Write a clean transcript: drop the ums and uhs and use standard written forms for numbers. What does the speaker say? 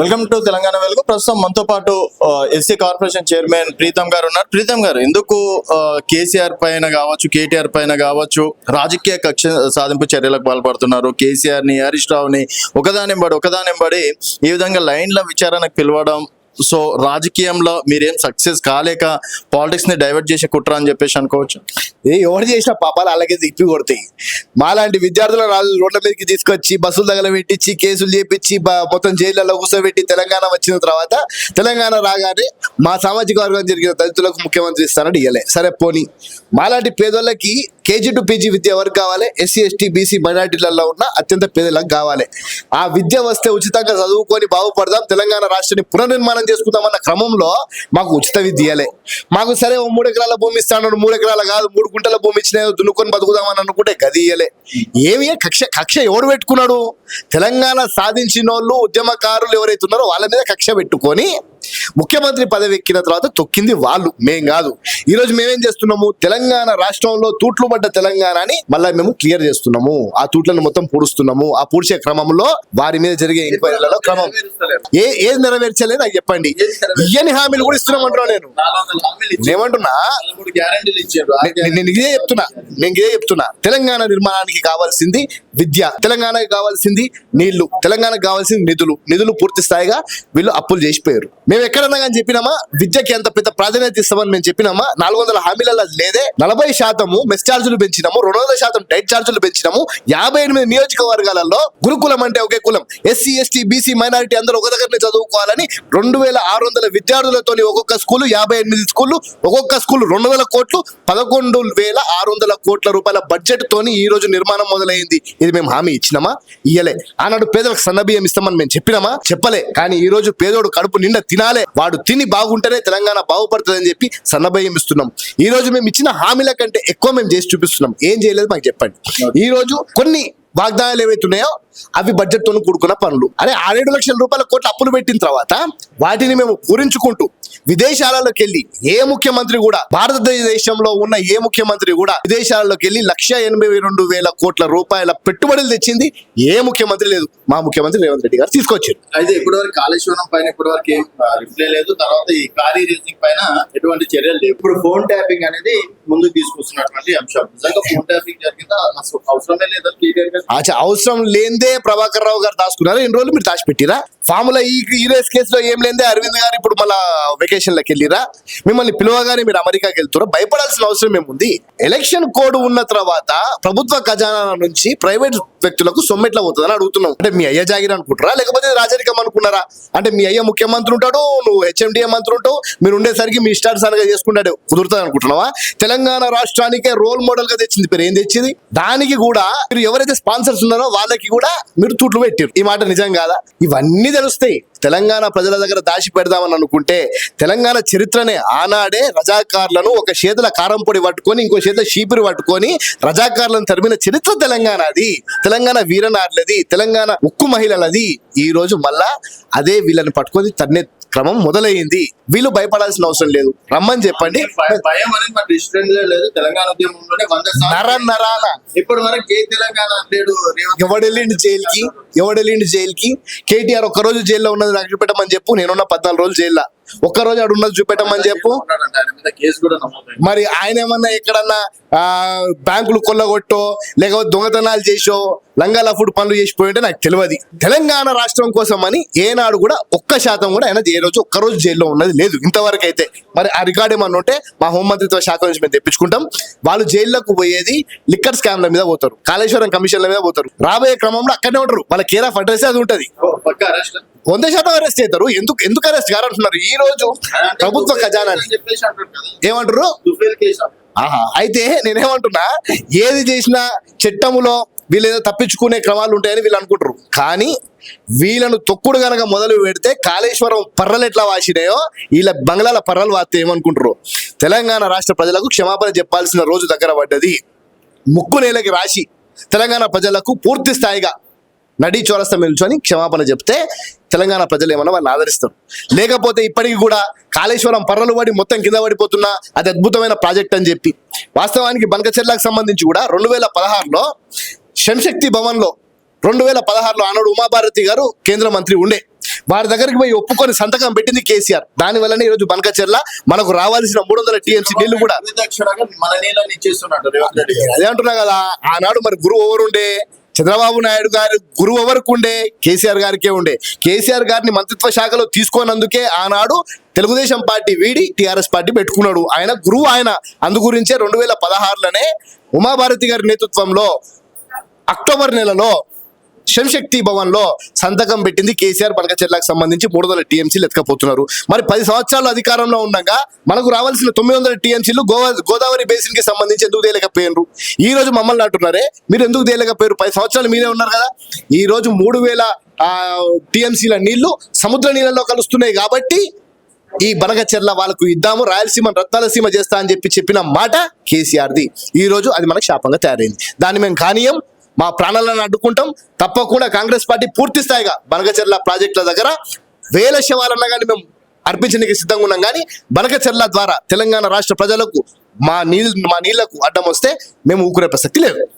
Welcome to Telangana వెలుగు. ప్రస్తుతం మనతో పాటు ఎస్సీ కార్పొరేషన్ చైర్మన్ ప్రీతం గారు ఉన్నారు. ప్రీతం గారు, ఎందుకు కేసీఆర్ పైన కావచ్చు, కేటీఆర్ పైన కావచ్చు రాజకీయ కక్ష సాధింపు చర్యలకు పాల్పడుతున్నారు? కేసీఆర్ ని, హరీష్ రావుని ఒకదానెంబడి ఈ విధంగా లైన్ల విచారణకు పిలవడం, సో రాజకీయంలో మీరేం సక్సెస్ కాలేక పాలిటిక్స్ ని డైవర్ట్ చేసే కుట్ర అని చెప్పేసి అనుకోవచ్చు. ఎవరు చేసిన పాపాలు అలాగే తిప్పి కొడతాయి. మాలాంటి విద్యార్థుల రోడ్ల మీదకి తీసుకొచ్చి బస్సులు తగలబెట్టించి కేసులు చేపించి మొత్తం జైళ్లలో కూర్చోబెట్టి తెలంగాణ వచ్చిన తర్వాత తెలంగాణ రాగానే మా సామాజిక వర్గం జరిగిన దళితులకు ముఖ్యమంత్రి ఇస్తానని ఇయ్యలే. సరే పోనీ, మాలాంటి పేదోళ్ళకి కేజీ టు పీజీ విద్య ఎవరికి కావాలి? ఎస్సీ ఎస్టీ బీసీ మైనార్టీలలో ఉన్న అత్యంత పేదలకు కావాలి. ఆ విద్య వస్తే ఉచితంగా చదువుకొని బాగుపడదాం, తెలంగాణ రాష్ట్రాన్ని పునర్నిర్మాణం చేసుకుందామన్న క్రమంలో మాకు ఉచిత విద్యలే. మాకు సరే 3 ఎకరాల భూమి ఇస్తాను, 3 ఎకరాల కాదు 3 గుంటల భూమి ఇచ్చినా దున్నుకొని బతుకుదామని అనుకుంటే గది ఇయ్యలే. ఏమి కక్ష ఎవడు పెట్టుకున్నాడు? తెలంగాణ సాధించిన వాళ్ళు ఉద్యమకారులు ఎవరైతే ఉన్నారో వాళ్ళ మీద కక్ష పెట్టుకొని ముఖ్యమంత్రి పదవి ఎక్కిన తర్వాత తొక్కింది వాళ్ళు, మేం కాదు. ఈ రోజు మేమేం చేస్తున్నాము? తెలంగాణ రాష్ట్రంలో తూట్లు పడ్డ తెలంగాణని మళ్ళీ మేము క్లియర్ చేస్తున్నాము. ఆ తూట్లను మొత్తం పూడుస్తున్నాము. ఆ పూడ్చే క్రమంలో వారి మీద జరిగే ఎంక్వైరీలలో క్రమం ఏది నెరవేర్చలేదు నాకు చెప్పండి. ఇయ్యని హామీలు కూడా ఇస్తున్నామంటున్నా. నేనేమంటున్నా, నేను ఇదే చెప్తున్నా. తెలంగాణ నిర్మాణానికి కావాల్సింది విద్య, తెలంగాణకి కావాల్సింది నీళ్లు, తెలంగాణకు కావాల్సింది నిధులు పూర్తి స్థాయిగా వీళ్ళు అప్పులు చేసిపోయారు. మేము ఎక్కడన్నా కానీ చెప్పినామా విద్యకి ఎంత పెద్ద ప్రాధాన్యత ఇస్తామని మేము చెప్పినామా? 400 హామీలలో లేదే. 40% మెస్ ఛార్జీలు పెంచినాము, 200% డైట్ ఛార్జీలు పెంచినాము. 58 నియోజకవర్గాలలో గురుకులం అంటే ఒకే కులం, ఎస్సీ ఎస్టీ బీసీ మైనారిటీ అందరూ ఒక దగ్గరనే చదువుకోవాలని 2600 విద్యార్థులతో ఒక్కొక్క స్కూల్, 58 స్కూళ్ళు, ఒక్కొక్క స్కూల్ 200 కోట్లు, 11,600 కోట్ల రూపాయల బడ్జెట్ తోని ఈ రోజు నిర్మాణం మొదలైంది. ఇది మేము హామీ ఇచ్చినామా? ఇయ్యలే. ఆనాడు పేదలకు సన్నబియ్యం ఇస్తామని మేము చెప్పినామా? చెప్పలే. కానీ ఈ రోజు పేదోడు కడుపు నిండా తినాలే, వాడు తిని బాగుంటేనే తెలంగాణ బాగుపడుతుంది అని చెప్పి సన్నబియ్యం ఇస్తున్నాం. ఈ రోజు మేము ఇచ్చిన హామీల కంటే ఎక్కువ మేము చేసి చూపిస్తున్నాం. ఏం చేయలేదు మాకు చెప్పండి. ఈ రోజు కొన్ని వాగ్దానాలు ఏవైతున్నాయో అవి బడ్జెట్ తో కూడుకున్న పనులు. అరే 6-7 లక్షల కోట్ల అప్పులు పెట్టిన తర్వాత వాటిని మేము పూరించుకుంటూ విదేశాలలోకి వెళ్ళి ఏ ముఖ్యమంత్రి కూడా, భారతదేశంలో ఉన్న ఏ ముఖ్యమంత్రి కూడా విదేశాలలోకి వెళ్ళి 1,82,000 కోట్ల రూపాయల పెట్టుబడులు తెచ్చింది ఏ ముఖ్యమంత్రి లేదు. మా ముఖ్యమంత్రి రేవంత్ రెడ్డి గారు తీసుకొచ్చారు. అయితే ఇప్పటివరకు కాళేశ్వరం పైన ఇప్పటివరకు ఏం రిప్లై లేదు. తర్వాత ఈ కారీ రేసింగ్ పైన ఎటువంటి చర్యలు లేవు. ఇప్పుడు ఫోన్ ట్యాపింగ్ అనేది ముందుకు తీసుకొస్తున్నటువంటి అంశం. నిజంగా ఫోన్ ట్యాపింగ్ జరిగిందా? అవసరమే లేదా? అవసరం లేదే ప్రభాకర్ రావు గారు దాచుకున్నారు. ఎన్ని రోజులు మీరు దాచిపెట్టిరా? ఫార్ములా ఈ రేస్ కేసులో ఏం లేదే అరవింద్ గారు ఇప్పుడు మళ్ళా వెకేషన్లకు వెళ్ళిరా? మిమ్మల్ని పిలవగానే మీరు అమెరికాకి వెళ్తారా? భయపడాల్సిన అవసరం ఏముంది? ఎలక్షన్ కోడ్ ఉన్న తర్వాత ప్రభుత్వ ఖజానా నుంచి ప్రైవేట్ వ్యక్తులకు సొమ్మెట్లా పోతుందని అడుగుతున్నాం. అంటే మీ అయ్య జాగిరి అనుకుంటారా, లేకపోతే రాజరికం అనుకున్నారా? అంటే మీ అయ్య ముఖ్యమంత్రి ఉంటాడు, నువ్వు హెచ్ఎండిఏ మంత్రి ఉంటావు, మీరు ఉండేసరికి మీ ఇష్టానుసారంగా చేసుకుంటాడు కుదురుతుంది అనుకుంటున్నావా? తెలంగాణ రాష్ట్రానికే రోల్ మోడల్ గా తెచ్చింది పేరు ఏం తెచ్చింది? దానికి కూడా మీరు ఎవరైతే స్పాన్సర్స్ ఉన్నారో వాళ్ళకి కూడా మీరు తూట్లు పెట్టారు. ఈ మాట నిజం కాదా? ఇవన్నీ తెలుస్తాయి. తెలంగాణ ప్రజల దగ్గర దాచి పెడదామని అనుకుంటే తెలంగాణ చరిత్రనే ఆనాడే రజాకార్లను ఒక చేతుల కారం పొడి పట్టుకొని ఇంకో చేతుల షీపురు పట్టుకొని రజాకార్లను తరిమిన చరిత్ర తెలంగాణది. తెలంగాణ వీరనార్లది, తెలంగాణ ఉక్కు మహిళలది. ఈ రోజు మళ్ళా అదే వీళ్ళని పట్టుకొని తన్నే క్రమం మొదలైంది. వీళ్ళు భయపడాల్సిన అవసరం లేదు. రమ్మని చెప్పండి. భయం అనేది తెలంగాణ ఉద్యమంలోనే నరాన ఇప్పటి వరకు తెలంగాణ ఎవడెళ్ళిండి జైలుకి? కేటీఆర్ ఒక్కరోజు జైల్లో ఉన్నది నాకు చూపెట్టమని చెప్పు. నేనున్న 14 రోజులు జైల్లో, ఒక్కరోజు ఆడు ఉన్నది చూపెట్టమని చెప్పు. మరి ఆయన ఏమన్నా ఎక్కడన్నా బ్యాంకులు కొల్లగొట్టో లేకపోతే దొంగతనాలు చేసో లంగాలఫుడ్ పనులు చేసిపోయింటే నాకు తెలియదు. తెలంగాణ రాష్ట్రం కోసం అని ఏనాడు కూడా 1% కూడా ఆయన ఏ రోజు ఒక్కరోజు జైల్లో ఉన్నది లేదు ఇంతవరకు అయితే. మరి ఆ రికార్డ్ ఏమన్నా ఉంటే మా హోంమంత్రిత్వ శాఖ నుంచి మేము తెప్పించుకుంటాం. వాళ్ళు జైల్లోకి పోయేది లిక్కర్ స్కామ్ల మీద పోతారు, కాళేశ్వరం కమిషన్ల మీద పోతారు. రాబోయే క్రమంలో అక్కడనే ఉంటారు. వాళ్ళ కేర్ ఆఫ్ అడ్రస్ అది ఉంటది. 100% అరెస్ట్ అవుతారు. ఎందుకు అరెస్ట్ గారు అంటున్నారు? ఈ రోజు ప్రభుత్వ ఖజానా ఏమంటారు? అయితే నేనేమంటున్నా, ఏది చేసినా చట్టములో వీళ్ళు ఏదో తప్పించుకునే క్రమాలు ఉంటాయని వీళ్ళు అనుకుంటారు. కానీ వీళ్ళను తొక్కుడు గనక మొదలు పెడితే కాళేశ్వరం పర్రలు ఎట్లా వాసినాయో వీళ్ళ బంగ్లాల పర్రలు వాస్తే ఏమనుకుంటారు? తెలంగాణ రాష్ట్ర ప్రజలకు క్షమాపణ చెప్పాల్సిన రోజు దగ్గర పడ్డది. ముక్కు నేలకి రాసి తెలంగాణ ప్రజలకు పూర్తి స్థాయిగా నడి చౌరస్తా నిల్చొని క్షమాపణ చెప్తే తెలంగాణ ప్రజలు ఏమన్నా వాళ్ళని ఆదరిస్తారు. లేకపోతే ఇప్పటికీ కూడా కాళేశ్వరం పర్రలు పడి మొత్తం కింద పడిపోతున్నా అది అద్భుతమైన ప్రాజెక్ట్ అని చెప్పి, వాస్తవానికి బనకచెర్లకు సంబంధించి కూడా 2016లో శంశక్తి భవన్లో 2016లో ఆనాడు ఉమాభారతి గారు కేంద్ర మంత్రి ఉండే. వారి దగ్గరికి పోయి ఒప్పుకొని సంతకం పెట్టింది కేసీఆర్. దాని వల్లనే ఈ రోజు బనకచెర్ల మనకు రావాల్సిన 300 టీఎంసీ నీళ్లు కూడా మన నీళ్ళని ఇచ్చేస్తున్నాడు రేవంత్ రెడ్డి గారు. అదే అంటున్నా కదా. ఆనాడు మరి గురువు ఎవరుండే? చంద్రబాబు నాయుడు గారు గురువు ఎవరికి ఉండే? కేసీఆర్ గారికే ఉండే. కేసీఆర్ గారిని మంత్రిత్వ శాఖలో తీసుకోనందుకే ఆనాడు తెలుగుదేశం పార్టీ వీడి టీఆర్ఎస్ పార్టీ పెట్టుకున్నాడు. ఆయన గురువు ఆయన. అందు గురించే 2016లోనే ఉమాభారతి గారి నేతృత్వంలో అక్టోబర్ నెలలో శంశక్తి భవన్ లో సంతకం పెట్టింది కేసీఆర్. బనకచెర్లకు సంబంధించి 300 టీఎంసీలు ఎత్తుకపోతున్నారు. మరి 10 సంవత్సరాలు అధికారంలో ఉండగా మనకు రావాల్సిన 900 టీఎంసీలు గోదావరి బేసిన్ కి సంబంధించి ఎందుకు తేలేకపోయినరు? ఈ రోజు మమ్మల్ని అంటున్నారే మీరు ఎందుకు తేలేకపోయారు? 10 సంవత్సరాలు మీరే ఉన్నారు కదా. ఈ రోజు 3000 టీఎంసీల నీళ్లు సముద్ర నీళ్ళలో కలుస్తున్నాయి కాబట్టి ఈ బనకచెర్ల వాళ్ళకు ఇద్దాము, రాయలసీమ రత్నాలసీమ చేస్తా అని చెప్పిన మాట కేసీఆర్ది. ఈ రోజు అది మనకు శాపంగా తయారైంది. దాన్ని మేము కానీయం, మా ప్రాణాలను అడ్డుకుంటాం. తప్పకుండా కాంగ్రెస్ పార్టీ పూర్తి స్థాయిగా బనకచెర్ల ప్రాజెక్టుల దగ్గర 1000 శవాలన్నా కానీ మేము అర్పించడానికి సిద్ధంగా ఉన్నాం. కానీ బనకచెర్ల ద్వారా తెలంగాణ రాష్ట్ర ప్రజలకు మా నీళ్లకు అడ్డం వస్తే మేము ఊకునే ప్రసక్తి లేదు.